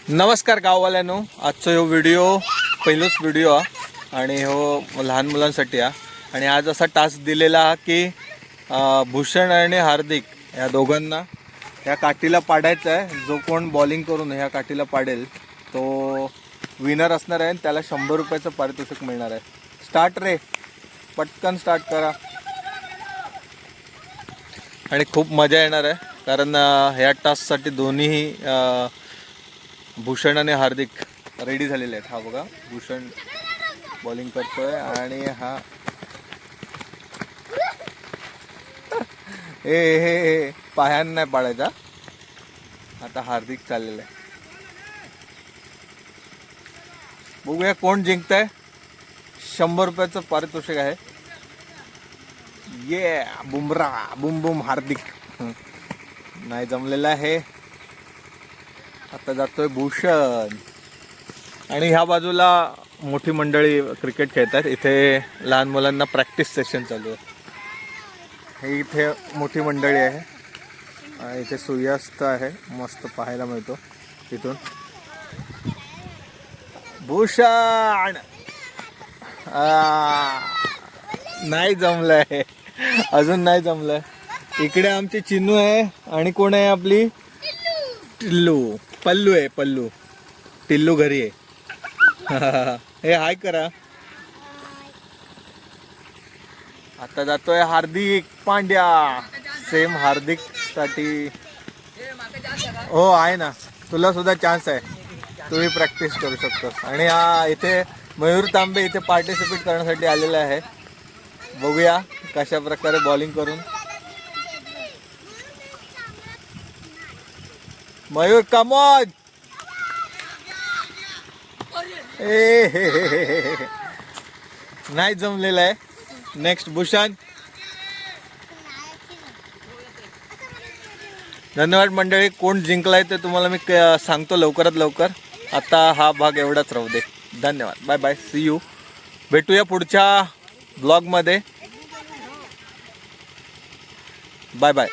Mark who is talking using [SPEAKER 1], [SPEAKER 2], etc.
[SPEAKER 1] नमस्कार गाववाल्यांनो, आजचा ह्यो व्हिडिओ पहिलोच व्हिडिओ हा आणि हो लहान मुलांसाठी हा। आणि आज असा टास्क दिलेला हा की भूषण आणि हार्दिक या दोघांना ह्या काठीला पाडायचं आहे। जो कोण बॉलिंग करून ह्या काठीला पाडेल तो विनर असणार आहे आणि त्याला 100 रुपयाचं पारितोषिक मिळणार आहे। स्टार्ट रे, पटकन स्टार्ट करा आणि खूप मजा येणार आहे कारण ह्या टास्कसाठी दोन्ही भूषण आणि हार्दिक रेडी झालेले आहेत। हा बघा, भूषण बॉलिंग करतोय आणि हा हे पायान नाही पाडायचा। आता हार्दिक चाललेला आहे, बघूया कोण जिंकतंय। 100 रुपयाचं पारितोषिक आहे। ये बुमराह, बुम बुम हार्दिक नाही जमलेला आहे। आता जातोय भूषण आणि ह्या बाजूला मोठी मंडळी क्रिकेट खेळतात। इथे लहान मुलांना प्रॅक्टिस सेशन चालू आहे। हे इथे मोठी मंडळी आहे। इथे सूर्यास्त आहे, मस्त पाहायला मिळतो तिथून। भूषण नाही जमलंय, अजून नाही जमलंय। इकडे आमची चिन्नू आहे आणि कोण आहे आपली टिल्लू, पल्लू आहे, पल्लू टिल्लू घरी आहे। हे हाय करा। आता जातोय हार्दिक पांड्या, सेम हार्दिक साठी हो आहे ना, तुला सुद्धा चान्स आहे, तूही प्रॅक्टिस करू शकतोस। आणि हा इथे मयूर तांबे इथे पार्टिसिपेट करण्यासाठी आलेला आहे। बघूया कशा प्रकारे बॉलिंग करून। मयूर कम ऑन, नाही जमलेला आहे। नेक्स्ट भूषण। धन्यवाद मंडळी, कोण जिंकलाय ते तुम्हाला मी सांगतो लवकरात लवकर। आता हा भाग एवढाच राहू दे। धन्यवाद, बाय बाय, सी यू, भेटूया पुढच्या ब्लॉगमध्ये। Bye bye.